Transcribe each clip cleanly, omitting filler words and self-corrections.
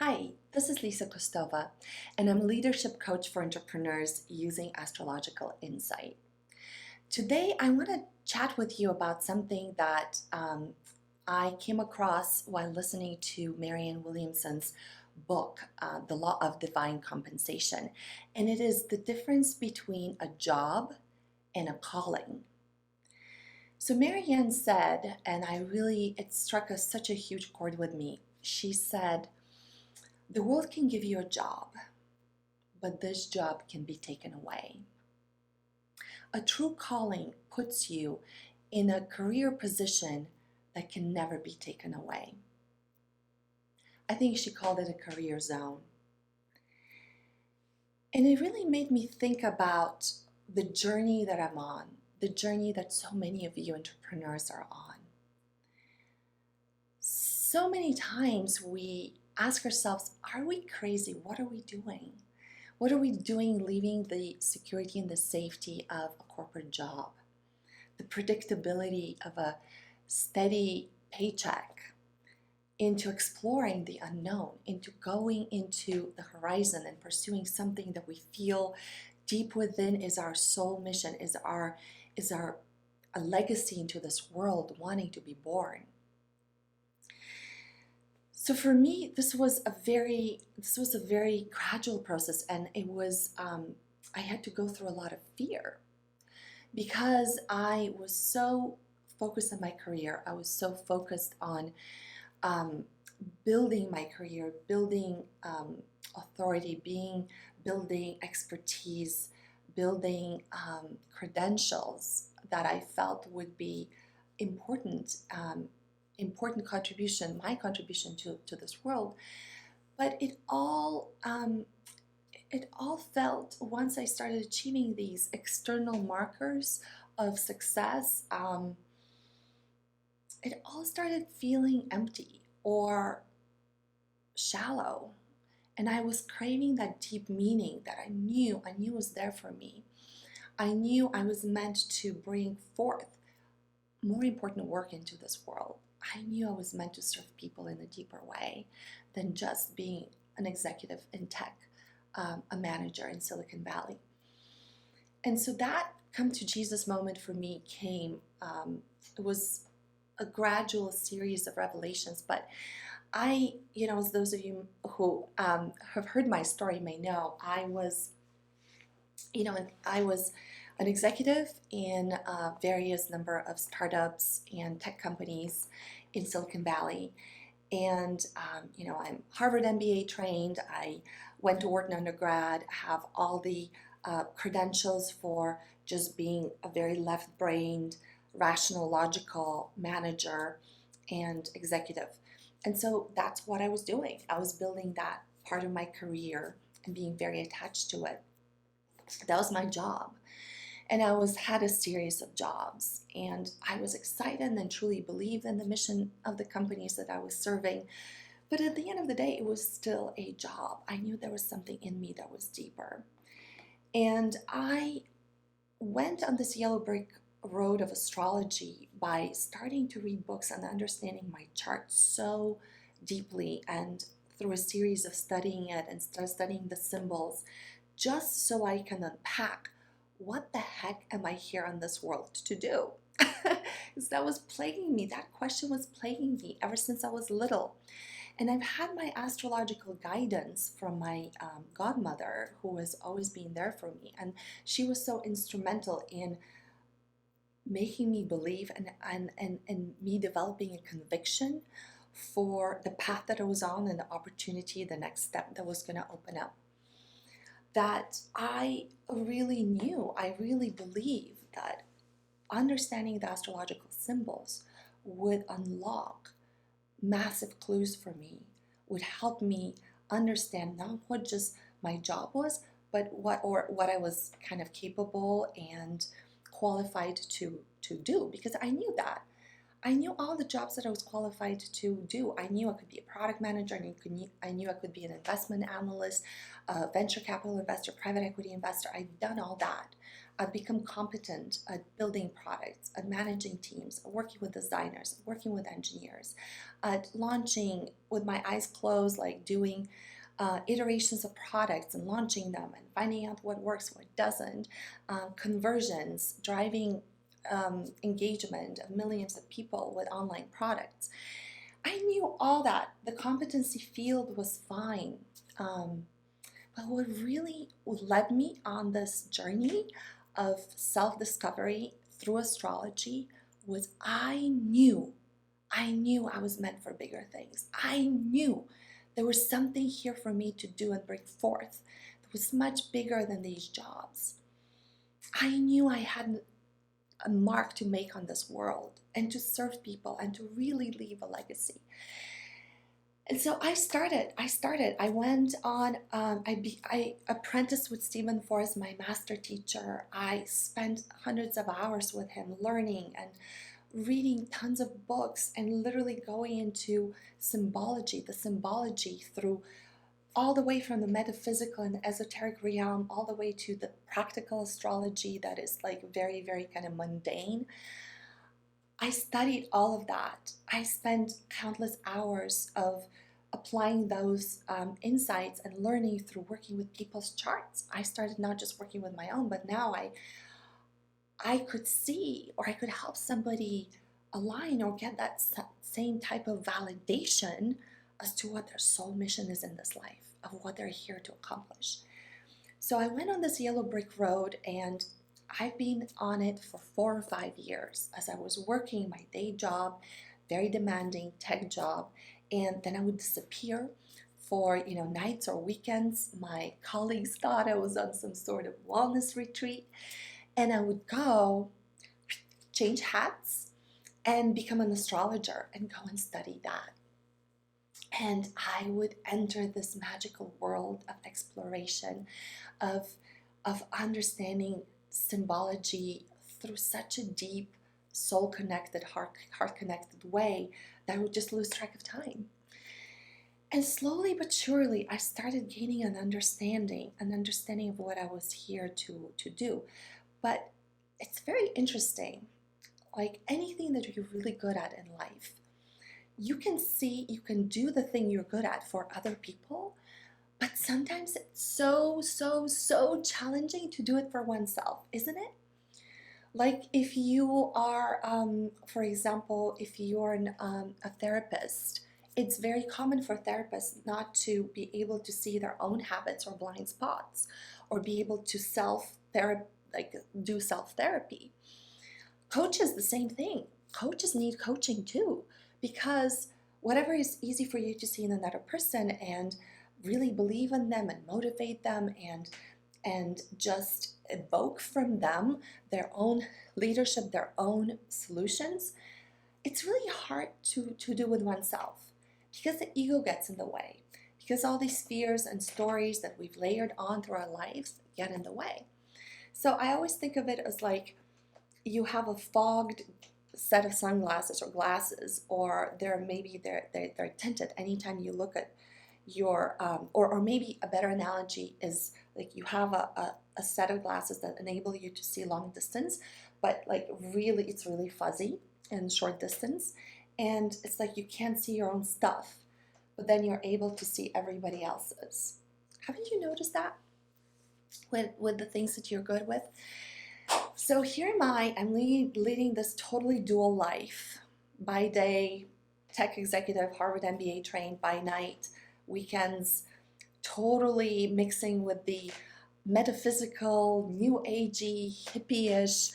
Hi, this is Lisa Kostova, and I'm a leadership coach for entrepreneurs using astrological insight. Today, I want to chat with you about something that I came across while listening to Marianne Williamson's book, The Law of Divine Compensation, and it is the difference between a job and a calling. So Marianne said, and it struck such a huge chord with me. She said, the world can give you a job, but this job can be taken away. A true calling puts you in a career position that can never be taken away. I think she called it a career zone. And it really made me think about the journey that I'm on, the journey that so many of you entrepreneurs are on. So many times we ask ourselves, are we crazy? What are we doing? What are we doing leaving the security and the safety of a corporate job, the predictability of a steady paycheck, into exploring the unknown, into going into the horizon and pursuing something that we feel deep within is our soul mission, is a legacy into this world, wanting to be born. So for me, this was a very gradual process, and it was I had to go through a lot of fear because I was so focused on my career. I was so focused on building my career, building authority, building expertise, building credentials that I felt would be important. Important contribution, my contribution to this world. But it all felt, once I started achieving these external markers of success, it all started feeling empty or shallow. And I was craving that deep meaning that I knew was there for me. I knew I was meant to bring forth more important work into this world. I knew I was meant to serve people in a deeper way than just being an executive in tech, a manager in Silicon Valley. And so that come to Jesus moment for me came, it was a gradual series of revelations, but as those of you who have heard my story may know, I was an executive in various number of startups and tech companies in Silicon Valley. And, I'm Harvard MBA trained. I went to Wharton undergrad, have all the credentials for just being a very left-brained, rational, logical manager and executive. And so that's what I was doing. I was building that part of my career and being very attached to it. That was my job. And I had a series of jobs, and I was excited and truly believed in the mission of the companies that I was serving. But at the end of the day, it was still a job. I knew there was something in me that was deeper. And I went on this yellow brick road of astrology by starting to read books and understanding my chart so deeply, and through a series of studying it and studying the symbols, just so I can unpack what the heck am I here on this world to do? Because that was plaguing me. That question was plaguing me ever since I was little. And I've had my astrological guidance from my godmother, who has always been there for me. And she was so instrumental in making me believe and me developing a conviction for the path that I was on and the opportunity, the next step that was going to open up. That I really believe that understanding the astrological symbols would unlock massive clues for me, would help me understand not what just my job was, but what I was kind of capable and qualified to do, because I knew that. I knew all the jobs that I was qualified to do. I knew I could be a product manager, I knew I could be an investment analyst, a venture capital investor, private equity investor. I've done all that. I've become competent at building products, at managing teams, at working with designers, working with engineers, at launching with my eyes closed, like doing iterations of products and launching them and finding out what works, what doesn't, conversions, driving engagement of millions of people with online products. I knew all that. The competency field was fine. But what really led me on this journey of self-discovery through astrology was I knew I was meant for bigger things. I knew there was something here for me to do and bring forth that was much bigger than these jobs. I knew I had a mark to make on this world and to serve people and to really leave a legacy. And so I started. I went on, I apprenticed with Stephen Forrest, my master teacher. I spent hundreds of hours with him learning and reading tons of books and literally going into symbology, the symbology through all the way from the metaphysical and esoteric realm, all the way to the practical astrology that is like very, very kind of mundane. I studied all of that. I spent countless hours of applying those insights and learning through working with people's charts. I started not just working with my own, but now I could see, or I could help somebody align or get that same type of validation as to what their soul mission is in this life, of what they're here to accomplish. So I went on this yellow brick road, and I've been on it for 4 or 5 years as I was working my day job, very demanding tech job, and then I would disappear for nights or weekends. My colleagues thought I was on some sort of wellness retreat, and I would go change hats and become an astrologer and go and study that. And I would enter this magical world of exploration, of understanding symbology through such a deep, soul-connected, heart-connected way that I would just lose track of time. And slowly but surely, I started gaining an understanding of what I was here to do. But it's very interesting, like anything that you're really good at in life, you can do the thing you're good at for other people, but sometimes it's so challenging to do it for oneself, isn't it? Like if you are, for example, if you're a therapist, it's very common for therapists not to be able to see their own habits or blind spots, or be able to do self-therapy. Coaches, the same thing. Coaches need coaching too, because whatever is easy for you to see in another person and really believe in them and motivate them and just evoke from them their own leadership, their own solutions, it's really hard to do with oneself, because the ego gets in the way, because all these fears and stories that we've layered on through our lives get in the way. So I always think of it as like you have a fogged set of sunglasses or glasses, or they're tinted anytime you look at your, or maybe a better analogy is like you have a set of glasses that enable you to see long distance, but like really it's really fuzzy and short distance, and it's like you can't see your own stuff, but then you're able to see everybody else's. Haven't you noticed that with the things that you're good with? So here am I'm leading this totally dual life. By day, tech executive, Harvard MBA trained; by night, weekends, totally mixing with the metaphysical, new agey, hippie-ish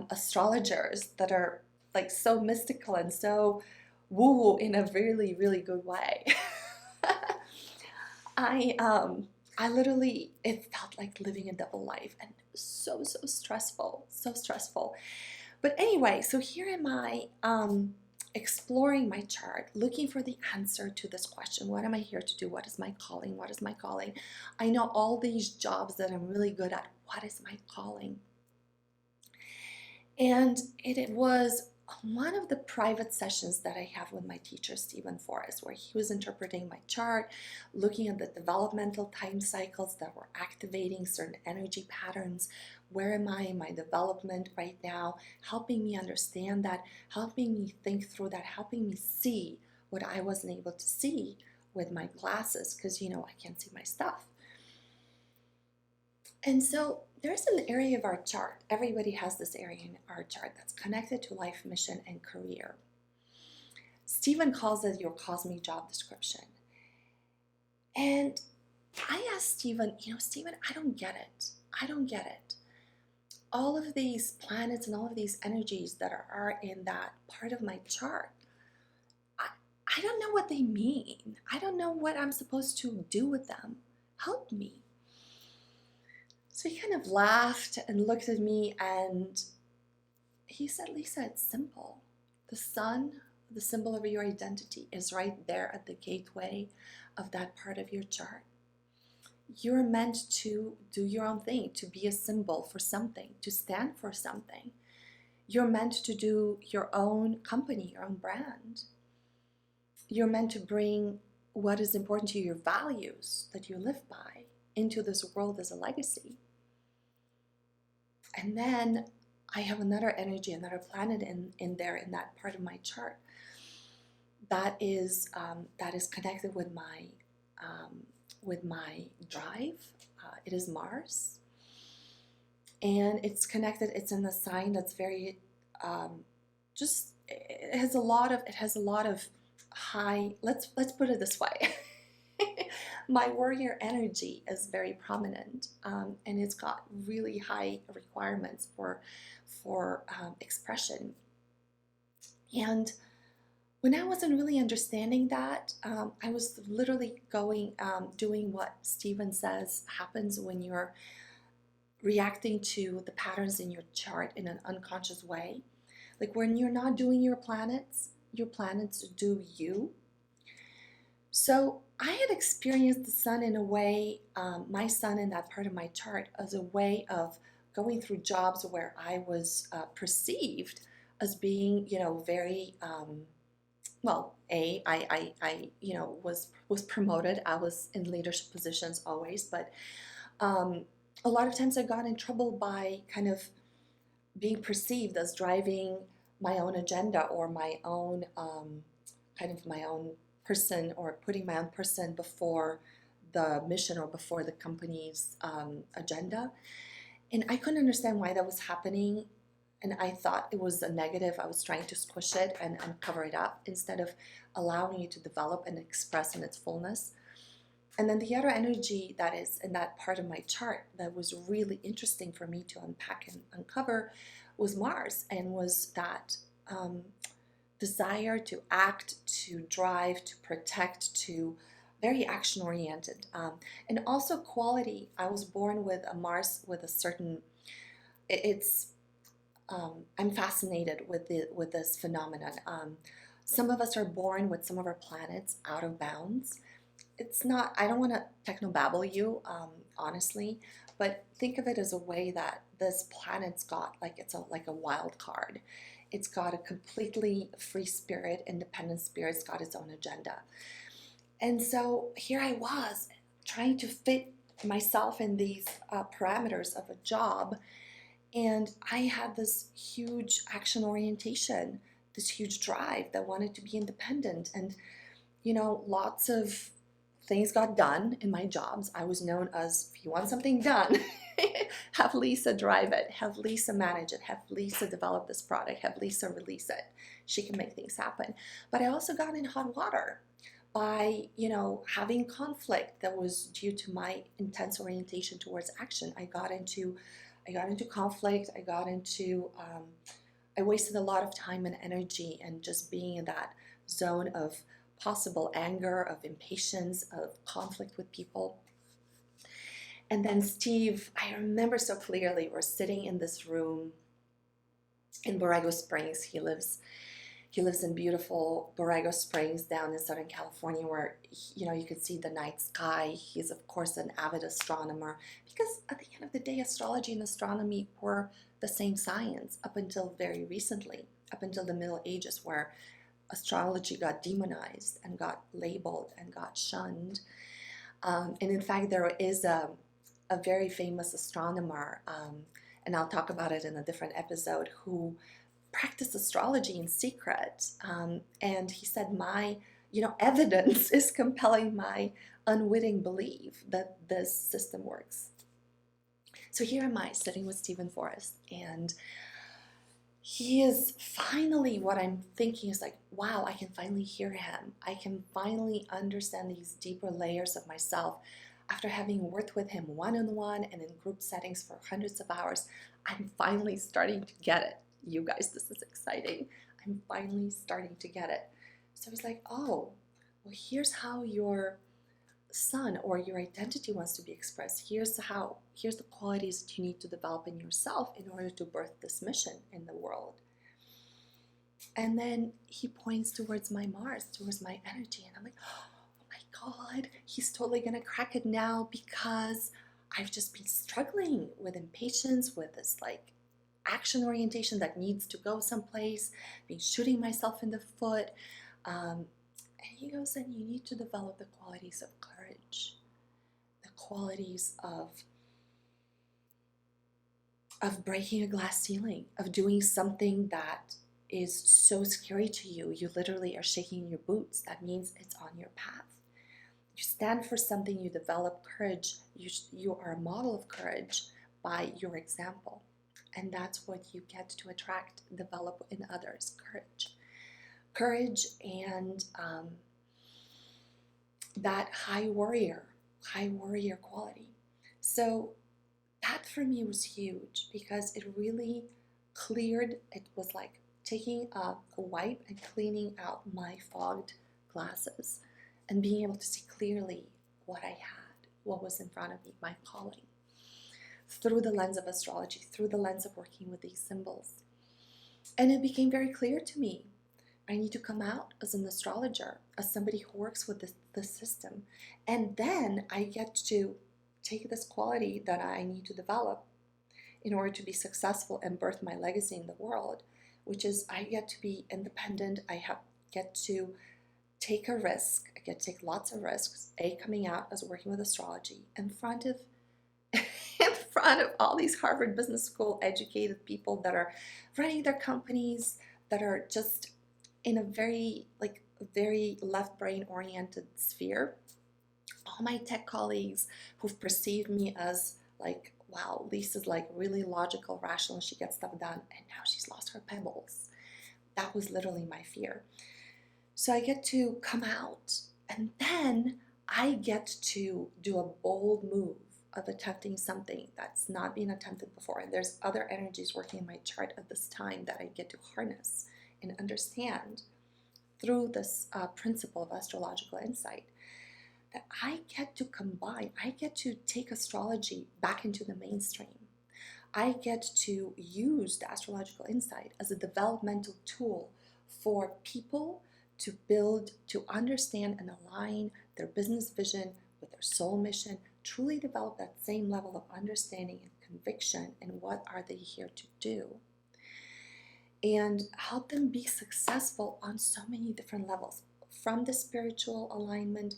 astrologers that are like so mystical and so woo in a really, really good way. I literally, it felt like living a double life, and it was so stressful, so stressful. But anyway, so here am I exploring my chart, looking for the answer to this question: what am I here to do? What is my calling? What is my calling? I know all these jobs that I'm really good at. What is my calling? And it was one of the private sessions that I have with my teacher, Stephen Forrest, where he was interpreting my chart, looking at the developmental time cycles that were activating certain energy patterns. Where am I in my development right now? Helping me understand that, helping me think through that, helping me see what I wasn't able to see with my glasses, because I can't see my stuff. And so there's an area of our chart. Everybody has this area in our chart that's connected to life, mission, and career. Stephen calls it your cosmic job description. And I asked Stephen, Stephen, I don't get it. I don't get it. All of these planets and all of these energies that are in that part of my chart, I don't know what they mean. I don't know what I'm supposed to do with them. Help me. So he kind of laughed and looked at me and he said, Lisa, it's simple. The sun, the symbol of your identity, is right there at the gateway of that part of your chart. You're meant to do your own thing, to be a symbol for something, to stand for something. You're meant to do your own company, your own brand. You're meant to bring what is important to your values that you live by into this world as a legacy. And then I have another energy, another planet in there in that part of my chart that is connected with my drive. It is Mars, and it's connected. It's in a sign that's very it has a lot of high. Let's put it this way. My warrior energy is very prominent, and it's got really high requirements for expression. And when I wasn't really understanding that, I was literally doing what Stephen says happens when you're reacting to the patterns in your chart in an unconscious way. Like when you're not doing your planets do you. So I had experienced the sun in a way, my sun in that part of my chart, as a way of going through jobs where I was perceived as being, very, I was promoted. I was in leadership positions always, but a lot of times I got in trouble by kind of being perceived as driving my own agenda or my own, my own person, or putting my own person before the mission or before the company's agenda. And I couldn't understand why that was happening. And I thought it was a negative. I was trying to squish it and cover it up instead of allowing it to develop and express in its fullness. And then the other energy that is in that part of my chart that was really interesting for me to unpack and uncover was Mars, and was that desire to act, to drive, to protect, to very action oriented, and also quality. I was born with a Mars with a certain. I'm fascinated with this phenomenon. Some of us are born with some of our planets out of bounds. It's not. I don't want to technobabble you, honestly, but think of it as a way that this planet's got it's like a wild card. It's got a completely free spirit, independent spirit. It's got its own agenda. And so here I was trying to fit myself in these parameters of a job. And I had this huge action orientation, this huge drive that wanted to be independent. And, lots of things got done in my jobs. I was known as, if you want something done, have Lisa drive it, have Lisa manage it, have Lisa develop this product, have Lisa release it. She can make things happen. But I also got in hot water by, having conflict that was due to my intense orientation towards action. I got into conflict. I wasted a lot of time and energy and just being in that zone of possible anger, of impatience, of conflict with people. And then Steve, I remember so clearly, we're sitting in this room in Borrego Springs. He lives in beautiful Borrego Springs down in Southern California, where, you could see the night sky. He's, of course, an avid astronomer, because at the end of the day, astrology and astronomy were the same science up until very recently. up until the Middle Ages, where astrology got demonized and got labeled and got shunned. And in fact, there is a very famous astronomer, and I'll talk about it in a different episode, who practiced astrology in secret. And he said, my evidence is compelling my unwitting belief that this system works. So here am I sitting with Stephen Forrest, and he is finally, what I'm thinking is like, wow, I can finally hear him. I can finally understand these deeper layers of myself. After having worked with him one-on-one and in group settings for hundreds of hours, I'm finally starting to get it. You guys, this is exciting. I'm finally starting to get it. So he's like, oh, well, here's how your sun or your identity wants to be expressed. Here's the qualities that you need to develop in yourself in order to birth this mission in the world. And then he points towards my Mars, towards my energy, and I'm like, oh my God, he's totally gonna crack it now, because I've just been struggling with impatience, with this like action orientation that needs to go someplace, been shooting myself in the foot. And he goes, and you need to develop the qualities of courage, the qualities of breaking a glass ceiling, of doing something that is so scary to you. You literally are shaking your boots. That means it's on your path. You stand for something, you develop courage. You are a model of courage by your example. And that's what you get to attract, develop in others, courage. Courage and that high warrior quality. So that for me was huge, because it really cleared. It was like taking a wipe and cleaning out my fogged glasses and being able to see clearly what I had, what was in front of me, my calling, through the lens of astrology, through the lens of working with these symbols. And it became very clear to me, I need to come out as an astrologer, as somebody who works with the system. And then I get to take this quality that I need to develop in order to be successful and birth my legacy in the world, which is I get to be independent. Get to take a risk. I get to take lots of risks, coming out as working with astrology in front of all these Harvard Business School educated people that are running their companies, that are just in a very left brain oriented sphere. All my tech colleagues who've perceived me as like, wow, Lisa's like really logical, rational, she gets stuff done, and now she's lost her pebbles. That was literally my fear. So I get to come out, and then I get to do a bold move of attempting something that's not been attempted before. And there's other energies working in my chart at this time that I get to harness and understand through this principle of astrological insight, that I get to combine, I get to take astrology back into the mainstream. I get to use the astrological insight as a developmental tool for people to build, to understand and align their business vision with their soul mission, truly develop that same level of understanding and conviction in what are they here to do, and help them be successful on so many different levels, from the spiritual alignment